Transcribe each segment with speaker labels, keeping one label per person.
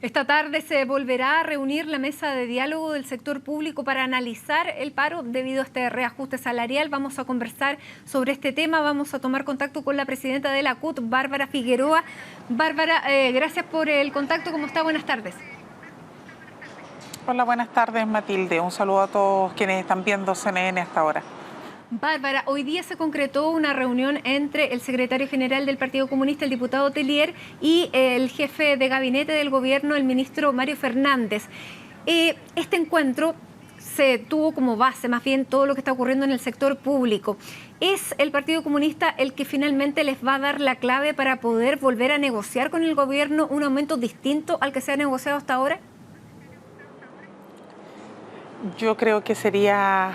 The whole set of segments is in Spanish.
Speaker 1: Esta tarde se volverá a reunir la mesa de diálogo del sector público para analizar el paro debido a este reajuste salarial. Vamos a conversar sobre este tema, vamos a tomar contacto con la presidenta de la CUT, Bárbara Figueroa. Bárbara, gracias por el contacto. ¿Cómo está? Buenas tardes.
Speaker 2: Hola, buenas tardes, Matilde. Un saludo a todos quienes están viendo CNN hasta ahora.
Speaker 1: Bárbara, hoy día se concretó una reunión entre el secretario general del Partido Comunista, el diputado Telier, y el jefe de gabinete del gobierno, el ministro Mario Fernández. Este encuentro se tuvo como base más bien todo lo que está ocurriendo en el sector público. ¿Es el Partido Comunista el que finalmente les va a dar la clave para poder volver a negociar con el gobierno un aumento distinto al que se ha negociado hasta ahora?
Speaker 2: Yo creo que sería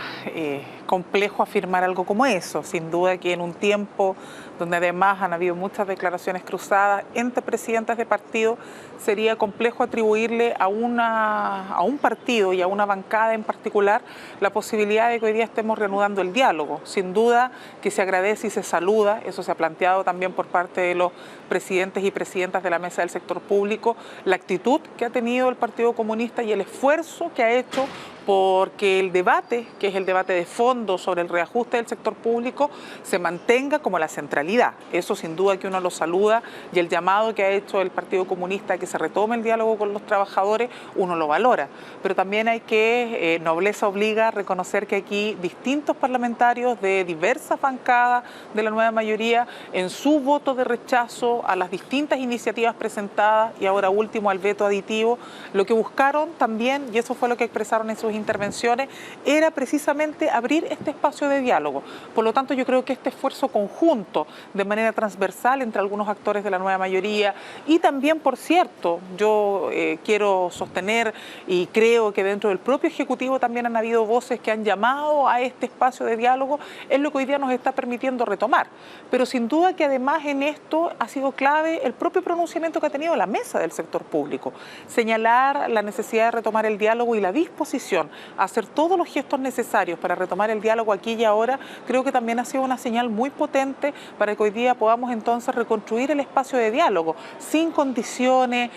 Speaker 2: complejo afirmar algo como eso. Sin duda que en un tiempo donde además han habido muchas declaraciones cruzadas entre presidentes de partido, sería complejo atribuirle a un partido y a una bancada en particular la posibilidad de que hoy día estemos reanudando el diálogo. Sin duda que se agradece y se saluda, eso se ha planteado también por parte de los presidentes y presidentas de la mesa del sector público, la actitud que ha tenido el Partido Comunista y el esfuerzo que ha hecho porque el debate, que es el debate de fondo sobre el reajuste del sector público, se mantenga como la centralidad. Eso sin duda que uno lo saluda, y el llamado que ha hecho el Partido Comunista a que se retome el diálogo con los trabajadores, uno lo valora. Pero también hay que, nobleza obliga, a reconocer que aquí distintos parlamentarios de diversas bancadas de la nueva mayoría, en su voto de rechazo a las distintas iniciativas presentadas y ahora último al veto aditivo, lo que buscaron también, y eso fue lo que expresaron en sus intervenciones, era precisamente abrir este espacio de diálogo. Por lo tanto, yo creo que este esfuerzo conjunto, de manera transversal entre algunos actores de la nueva mayoría, y también, por cierto, yo quiero sostener y creo que dentro del propio Ejecutivo también han habido voces que han llamado a este espacio de diálogo, es lo que hoy día nos está permitiendo retomar. Pero sin duda que además en esto ha sido clave el propio pronunciamiento que ha tenido la mesa del sector público, señalar la necesidad de retomar el diálogo y la disposición a hacer todos los gestos necesarios para retomar el diálogo aquí y ahora. Creo que también ha sido una señal muy potente para que hoy día podamos entonces reconstruir el espacio de diálogo sin condiciones,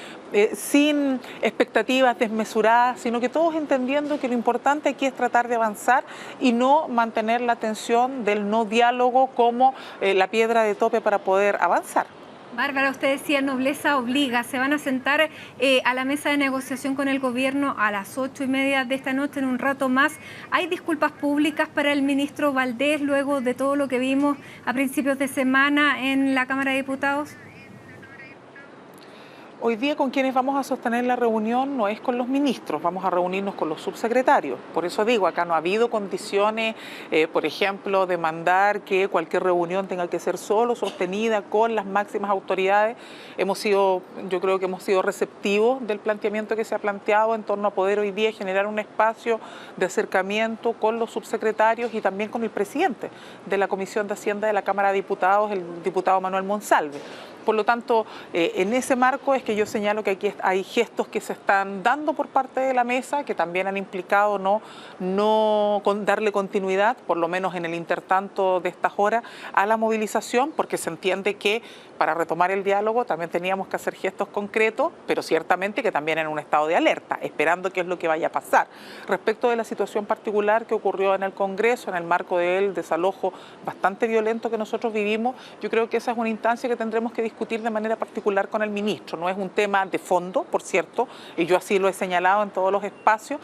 Speaker 2: sin expectativas desmesuradas, sino que todos entendiendo que lo importante aquí es tratar de avanzar y no mantener la tensión del no diálogo como la piedra de tope para poder avanzar.
Speaker 1: Bárbara, usted decía nobleza obliga. Se van a sentar a la mesa de negociación con el gobierno a las 8:30 de esta noche, en un rato más. ¿Hay disculpas públicas para el ministro Valdés luego de todo lo que vimos a principios de semana en la Cámara de Diputados?
Speaker 2: Hoy día con quienes vamos a sostener la reunión no es con los ministros, vamos a reunirnos con los subsecretarios. Por eso digo, acá no ha habido condiciones, por ejemplo, de mandar que cualquier reunión tenga que ser solo sostenida con las máximas autoridades. Yo creo que hemos sido receptivos del planteamiento que se ha planteado en torno a poder hoy día generar un espacio de acercamiento con los subsecretarios y también con el presidente de la Comisión de Hacienda de la Cámara de Diputados, el diputado Manuel Monsalve. Por lo tanto, en ese marco es que yo señalo que aquí hay gestos que se están dando por parte de la mesa que también han implicado no darle continuidad, por lo menos en el intertanto de estas horas, a la movilización, porque se entiende que para retomar el diálogo también teníamos que hacer gestos concretos, pero ciertamente que también en un estado de alerta, esperando qué es lo que vaya a pasar. Respecto de la situación particular que ocurrió en el Congreso, en el marco del desalojo bastante violento que nosotros vivimos, yo creo que esa es una instancia que tendremos que discutir de manera particular con el ministro. No es un tema de fondo, por cierto, y yo así lo he señalado en todos los espacios,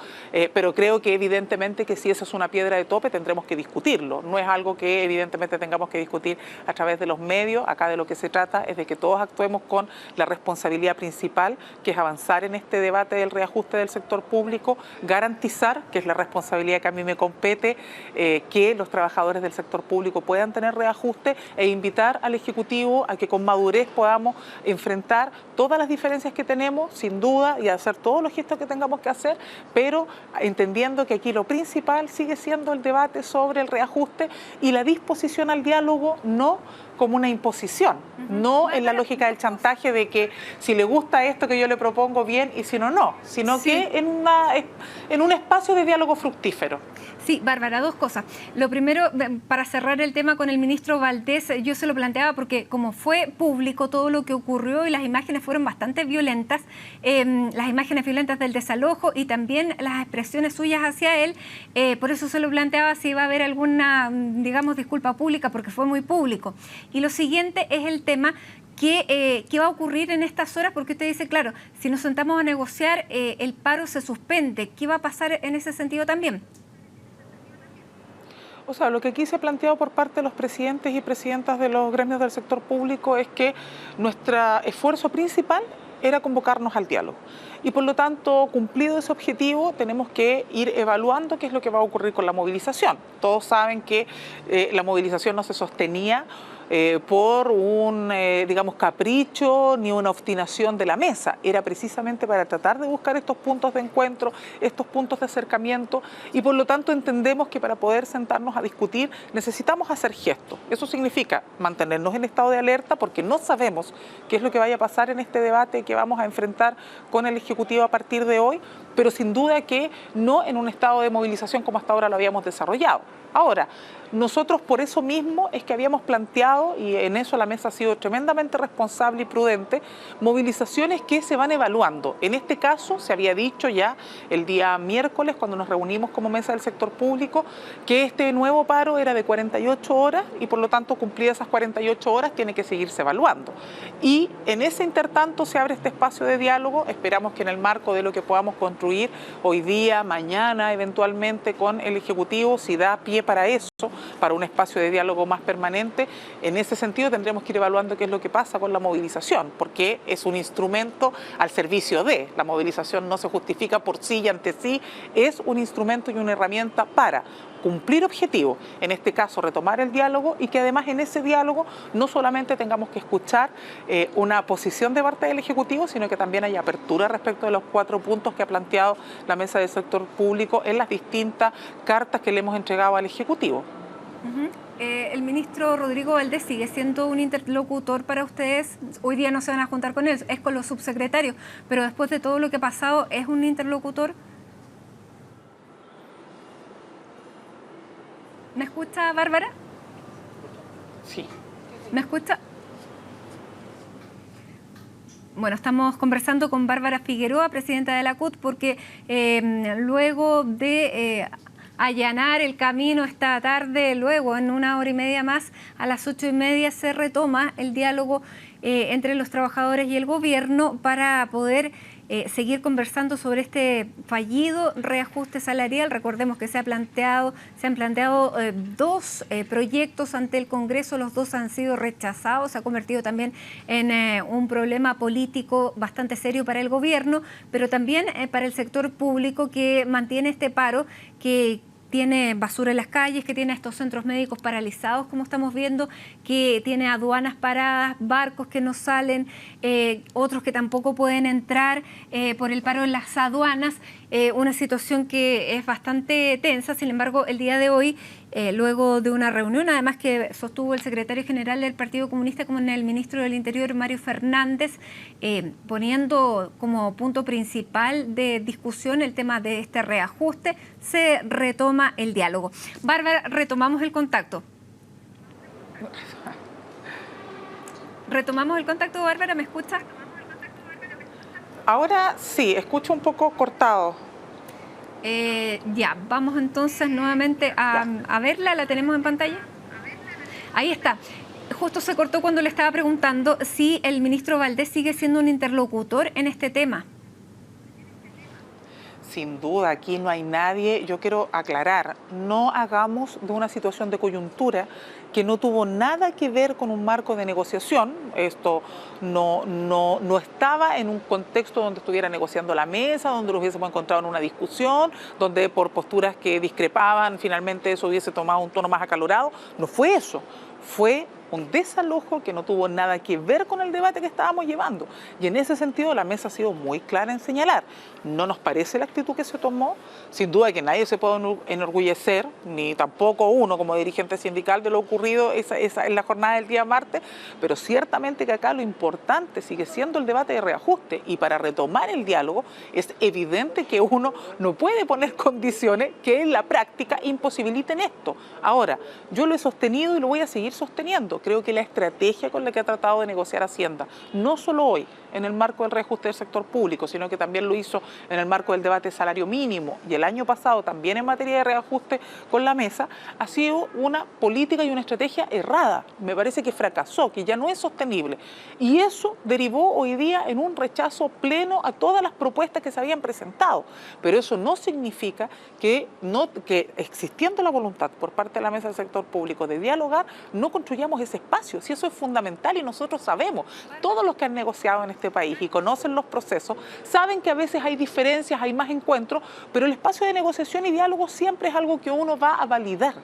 Speaker 2: pero creo que evidentemente que si eso es una piedra de tope tendremos que discutirlo. No es algo que evidentemente tengamos que discutir a través de los medios. Acá de lo que se trata es de que todos actuemos con la responsabilidad principal, que es avanzar en este debate del reajuste del sector público, garantizar, que es la responsabilidad que a mí me compete, que los trabajadores del sector público puedan tener reajuste, e invitar al Ejecutivo a que con madurez podamos enfrentar todas las diferencias que tenemos, sin duda, y hacer todos los gestos que tengamos que hacer, pero entendiendo que aquí lo principal sigue siendo el debate sobre el reajuste y la disposición al diálogo, no como una imposición, no en la lógica del chantaje de que si le gusta esto que yo le propongo, bien, y si no, no, sino que en un espacio de diálogo fructífero.
Speaker 1: Sí, Bárbara, dos cosas. Lo primero, para cerrar el tema con el ministro Valdés, yo se lo planteaba porque como fue público todo lo que ocurrió y las imágenes fueron bastante violentas, las imágenes violentas del desalojo y también las expresiones suyas hacia él, por eso se lo planteaba si iba a haber alguna, digamos, disculpa pública, porque fue muy público. Y lo siguiente es el tema ¿qué va a ocurrir en estas horas? Porque usted dice, claro, si nos sentamos a negociar, el paro se suspende. ¿Qué va a pasar en ese sentido también?
Speaker 2: O sea, lo que aquí se ha planteado por parte de los presidentes y presidentas de los gremios del sector público es que nuestro esfuerzo principal era convocarnos al diálogo. Y por lo tanto, cumplido ese objetivo, tenemos que ir evaluando qué es lo que va a ocurrir con la movilización. Todos saben que la movilización no se sostenía por un, digamos, capricho ni una obstinación de la mesa. Era precisamente para tratar de buscar estos puntos de encuentro, estos puntos de acercamiento y por lo tanto entendemos que para poder sentarnos a discutir necesitamos hacer gestos. Eso significa mantenernos en estado de alerta porque no sabemos qué es lo que vaya a pasar en este debate que vamos a enfrentar con el Ejecutivo a partir de hoy, pero sin duda que no en un estado de movilización como hasta ahora lo habíamos desarrollado. Ahora, nosotros por eso mismo es que habíamos planteado, y en eso la mesa ha sido tremendamente responsable y prudente, movilizaciones que se van evaluando. En este caso se había dicho ya el día miércoles cuando nos reunimos como mesa del sector público que este nuevo paro era de 48 horas y por lo tanto cumplidas esas 48 horas tiene que seguirse evaluando. Y en ese intertanto se abre este espacio de diálogo, esperamos que en el marco de lo que podamos construir hoy día, mañana eventualmente con el Ejecutivo, si da pie para eso, para un espacio de diálogo más permanente. En ese sentido tendremos que ir evaluando qué es lo que pasa con la movilización, porque es un instrumento al servicio de. La movilización no se justifica por sí y ante sí, es un instrumento y una herramienta para cumplir objetivos, en este caso retomar el diálogo y que además en ese diálogo no solamente tengamos que escuchar una posición de parte del Ejecutivo, sino que también haya apertura respecto de los 4 puntos que ha planteado la mesa del sector público en las distintas cartas que le hemos entregado al Ejecutivo.
Speaker 1: El ministro Rodrigo Valdés sigue siendo un interlocutor para ustedes. Hoy día no se van a juntar con él, es con los subsecretarios, pero después de todo lo que ha pasado, ¿es un interlocutor? ¿Me escucha, Bárbara?
Speaker 2: Sí.
Speaker 1: ¿Me escucha? Bueno, estamos conversando con Bárbara Figueroa, presidenta de la CUT, porque luego de allanar el camino esta tarde, luego en 1 hora y media más, a las 8:30 se retoma el diálogo entre los trabajadores y el gobierno para poder seguir conversando sobre este fallido reajuste salarial. Recordemos que se han planteado 2 proyectos ante el Congreso, los 2 han sido rechazados, se ha convertido también en un problema político bastante serio para el gobierno, pero también para el sector público que mantiene este paro, que tiene basura en las calles, que tiene estos centros médicos paralizados, como estamos viendo, que tiene aduanas paradas, barcos que no salen, otros que tampoco pueden entrar por el paro en las aduanas, una situación que es bastante tensa. Sin embargo, el día de hoy, luego de una reunión, además que sostuvo el secretario general del Partido Comunista con el ministro del Interior, Mario Fernández, poniendo como punto principal de discusión el tema de este reajuste, se retoma el diálogo. Bárbara, retomamos el contacto. ¿Retomamos el contacto, Bárbara? ¿Me escucha?
Speaker 2: Ahora sí, escucho un poco cortado.
Speaker 1: Ya, vamos entonces nuevamente a verla, ¿la tenemos en pantalla? Ahí está. Justo se cortó cuando le estaba preguntando si el ministro Valdés sigue siendo un interlocutor en este tema.
Speaker 2: Sin duda, aquí no hay nadie. Yo quiero aclarar, no hagamos de una situación de coyuntura que no tuvo nada que ver con un marco de negociación. Esto no estaba en un contexto donde estuviera negociando la mesa, donde lo hubiésemos encontrado en una discusión, donde por posturas que discrepaban finalmente eso hubiese tomado un tono más acalorado. No fue eso. Fue un desalojo que no tuvo nada que ver con el debate que estábamos llevando. Y en ese sentido la mesa ha sido muy clara en señalar. No nos parece la actitud que se tomó, sin duda que nadie se puede enorgullecer, ni tampoco uno como dirigente sindical de lo ocurrido en la jornada del día martes, pero ciertamente que acá lo importante sigue siendo el debate de reajuste, y para retomar el diálogo es evidente que uno no puede poner condiciones que en la práctica imposibiliten esto. Ahora, yo lo he sostenido y lo voy a seguir sosteniendo. Creo que la estrategia con la que ha tratado de negociar Hacienda, no solo hoy en el marco del reajuste del sector público, sino que también lo hizo en el marco del debate de salario mínimo y el año pasado también en materia de reajuste con la mesa, ha sido una política y una estrategia errada. Me parece que fracasó, que ya no es sostenible. Y eso derivó hoy día en un rechazo pleno a todas las propuestas que se habían presentado. Pero eso no significa que existiendo la voluntad por parte de la mesa del sector público de dialogar, no construyamos ese espacio. Si eso es fundamental y nosotros sabemos, todos los que han negociado en este país y conocen los procesos, saben que a veces hay diferencias, hay más encuentros, pero el espacio de negociación y diálogo siempre es algo que uno va a validar.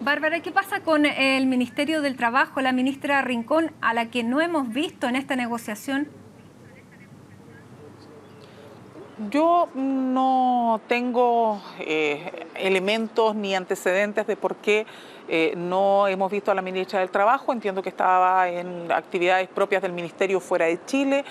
Speaker 1: Bárbara, ¿qué pasa con el Ministerio del Trabajo, la ministra Rincón, a la que no hemos visto en esta negociación?
Speaker 2: Yo no tengo elementos ni antecedentes de por qué no hemos visto a la ministra del Trabajo. Entiendo que estaba en actividades propias del Ministerio fuera de Chile,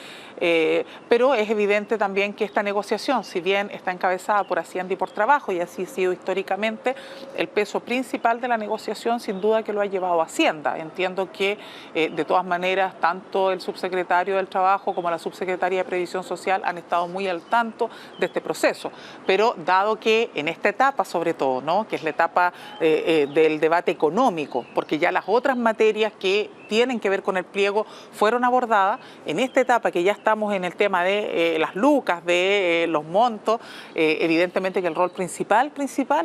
Speaker 2: pero es evidente también que esta negociación, si bien está encabezada por Hacienda y por Trabajo, y así ha sido históricamente, el peso principal de la negociación sin duda que lo ha llevado Hacienda. Entiendo que de todas maneras tanto el subsecretario del Trabajo como la subsecretaria de Previsión Social han estado muy al tanto de este proceso, pero dado que en esta etapa sobre todo, ¿no?, que es la etapa del debate económico, porque ya las otras materias que tienen que ver con el pliego fueron abordadas, en esta etapa que ya estamos en el tema de las lucas, de los montos, evidentemente que el rol principal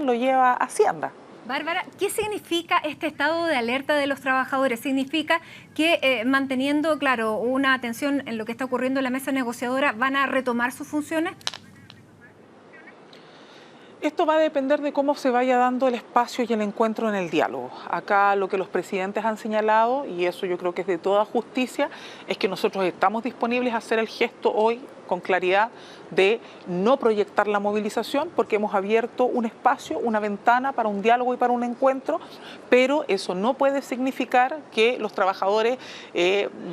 Speaker 2: lo lleva Hacienda.
Speaker 1: Bárbara, ¿qué significa este estado de alerta de los trabajadores? ¿Significa que manteniendo, claro, una atención en lo que está ocurriendo en la mesa negociadora van a retomar sus funciones?
Speaker 2: Esto va a depender de cómo se vaya dando el espacio y el encuentro en el diálogo. Acá lo que los presidentes han señalado, y eso yo creo que es de toda justicia, es que nosotros estamos disponibles a hacer el gesto hoy con claridad de no proyectar la movilización, porque hemos abierto un espacio, una ventana para un diálogo y para un encuentro, pero eso no puede significar que los trabajadores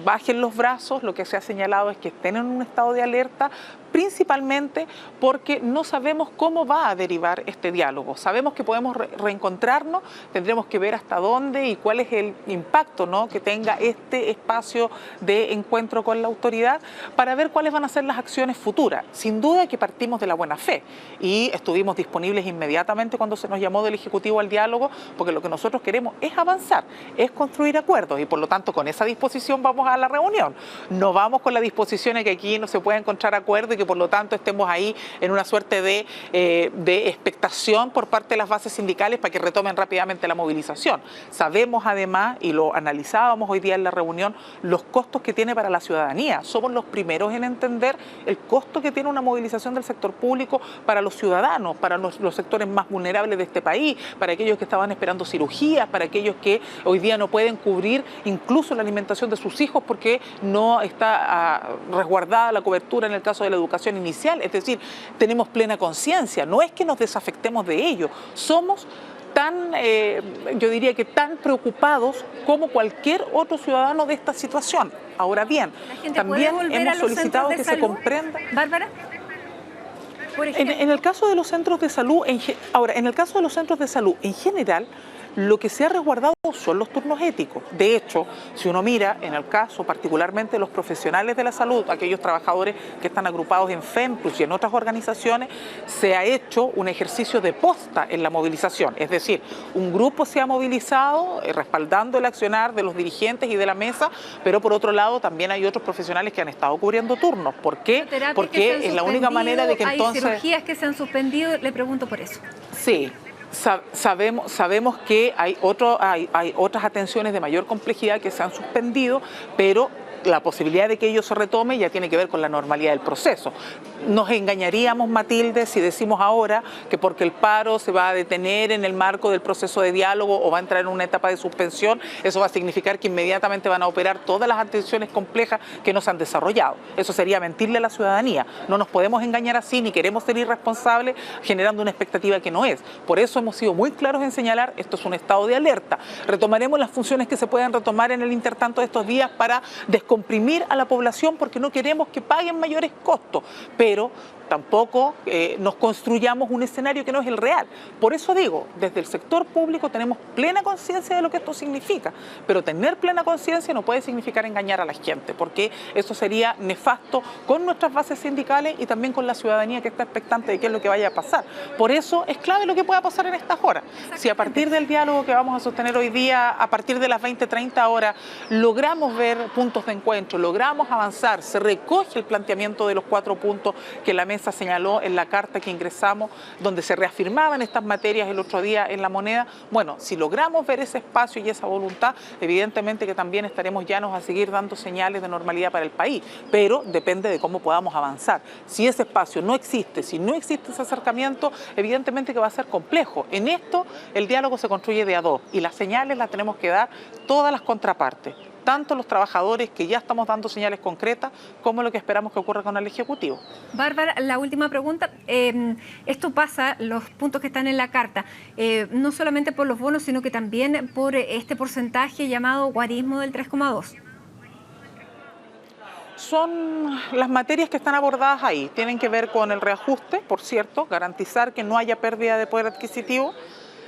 Speaker 2: bajen los brazos. Lo que se ha señalado es que estén en un estado de alerta, principalmente porque no sabemos cómo va a derivar este diálogo. Sabemos que podemos reencontrarnos, tendremos que ver hasta dónde y cuál es el impacto, ¿no?, que tenga este espacio de encuentro con la autoridad, para ver cuáles van a ser las acciones futuras. Sin duda que partimos de la buena fe y estuvimos disponibles inmediatamente cuando se nos llamó del Ejecutivo al diálogo, porque lo que nosotros queremos es avanzar, es construir acuerdos, y por lo tanto con esa disposición vamos a la reunión. No vamos con la disposición de que aquí no se pueda encontrar acuerdo y que por lo tanto estemos ahí en una suerte de expectación por parte de las bases sindicales para que retomen rápidamente la movilización. Sabemos además, y lo analizábamos hoy día en la reunión, los costos que tiene para la ciudadanía. Somos los primeros en entender el costo que tiene una movilización del sector público para los ciudadanos, para los sectores más vulnerables de este país, para aquellos que estaban esperando cirugías, para aquellos que hoy día no pueden cubrir incluso la alimentación de sus hijos porque no está resguardada la cobertura en el caso de la educación inicial. Es decir, tenemos plena conciencia, no es que nos desafectemos de ello, somos tan, yo diría que tan preocupados como cualquier otro ciudadano de esta situación. Ahora bien, también hemos solicitado que se comprenda.
Speaker 1: Bárbara, por ejemplo,
Speaker 2: en el caso de los centros de salud, en el caso de los centros de salud en general, lo que se ha resguardado son los turnos éticos. De hecho, si uno mira en el caso particularmente de los profesionales de la salud, aquellos trabajadores que están agrupados en FEMPLUS y en otras organizaciones, se ha hecho un ejercicio de posta en la movilización. Es decir, un grupo se ha movilizado respaldando el accionar de los dirigentes y de la mesa, pero por otro lado también hay otros profesionales que han estado cubriendo turnos. ¿Por qué? Porque es la única manera de que entonces...
Speaker 1: Hay cirugías que se han suspendido, le pregunto por eso.
Speaker 2: Sí. Sabemos que hay otras atenciones de mayor complejidad que se han suspendido, pero la posibilidad de que ello se retome ya tiene que ver con la normalidad del proceso. Nos engañaríamos, Matilde, si decimos ahora que porque el paro se va a detener en el marco del proceso de diálogo o va a entrar en una etapa de suspensión, eso va a significar que inmediatamente van a operar todas las atenciones complejas que no se han desarrollado. Eso sería mentirle a la ciudadanía. No nos podemos engañar así, ni queremos ser irresponsables generando una expectativa que no es. Por eso hemos sido muy claros en señalar, esto es un estado de alerta. Retomaremos las funciones que se puedan retomar en el intertanto de estos días para descomprimir a la población, porque no queremos que paguen mayores costos, pero tampoco nos construyamos un escenario que no es el real. Por eso digo, desde el sector público tenemos plena conciencia de lo que esto significa, pero tener plena conciencia no puede significar engañar a la gente, porque eso sería nefasto con nuestras bases sindicales y también con la ciudadanía que está expectante de qué es lo que vaya a pasar. Por eso es clave lo que pueda pasar en estas horas. Si a partir del diálogo que vamos a sostener hoy día, a partir de las 20:30 horas, logramos ver puntos de encuentro, logramos avanzar, se recoge el planteamiento de los 4 puntos que la mesa señaló en la carta que ingresamos, donde se reafirmaban estas materias el otro día en La Moneda. Bueno, si logramos ver ese espacio y esa voluntad, evidentemente que también estaremos llanos a seguir dando señales de normalidad para el país, pero depende de cómo podamos avanzar. Si ese espacio no existe, si no existe ese acercamiento, evidentemente que va a ser complejo. En esto el diálogo se construye de a dos y las señales las tenemos que dar todas las contrapartes, tanto los trabajadores, que ya estamos dando señales concretas, como lo que esperamos que ocurra con el Ejecutivo.
Speaker 1: Bárbara, la última pregunta. Esto pasa, los puntos que están en la carta, no solamente por los bonos, sino que también por este porcentaje llamado guarismo del 3,2.
Speaker 2: Son las materias que están abordadas ahí. Tienen que ver con el reajuste, por cierto, garantizar que no haya pérdida de poder adquisitivo.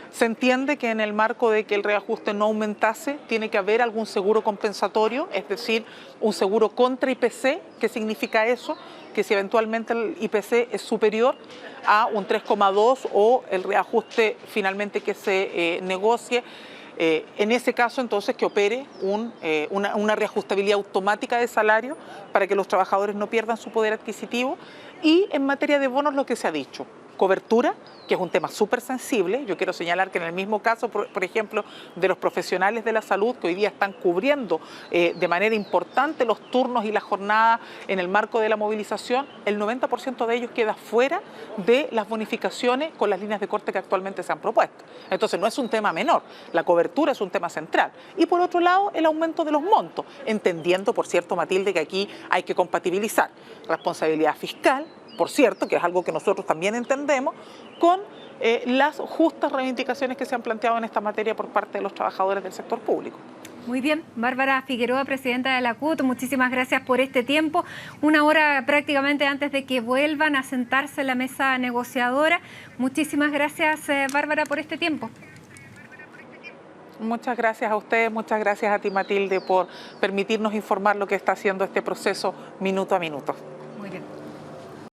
Speaker 2: Se entiende que en el marco de que el reajuste no aumentase, tiene que haber algún seguro compensatorio, es decir, un seguro contra IPC. ¿Qué significa eso? Que si eventualmente el IPC es superior a un 3,2 o el reajuste finalmente que se negocie, en ese caso entonces que opere una reajustabilidad automática de salario para que los trabajadores no pierdan su poder adquisitivo. Y en materia de bonos lo que se ha dicho, cobertura, que es un tema súper sensible. Yo quiero señalar que en el mismo caso, por ejemplo, de los profesionales de la salud que hoy día están cubriendo de manera importante los turnos y las jornadas en el marco de la movilización, el 90% de ellos queda fuera de las bonificaciones con las líneas de corte que actualmente se han propuesto. Entonces no es un tema menor, la cobertura es un tema central. Y por otro lado, el aumento de los montos, entendiendo, por cierto, Matilde, que aquí hay que compatibilizar responsabilidad fiscal, por cierto, que es algo que nosotros también entendemos, con las justas reivindicaciones que se han planteado en esta materia por parte de los trabajadores del sector público.
Speaker 1: Muy bien, Bárbara Figueroa, presidenta de la CUT, muchísimas gracias por este tiempo. Una hora prácticamente antes de que vuelvan a sentarse en la mesa negociadora. Muchísimas gracias, Bárbara, por este tiempo.
Speaker 2: Muchas gracias a ustedes, muchas gracias a ti, Matilde, por permitirnos informar lo que está haciendo este proceso minuto a minuto.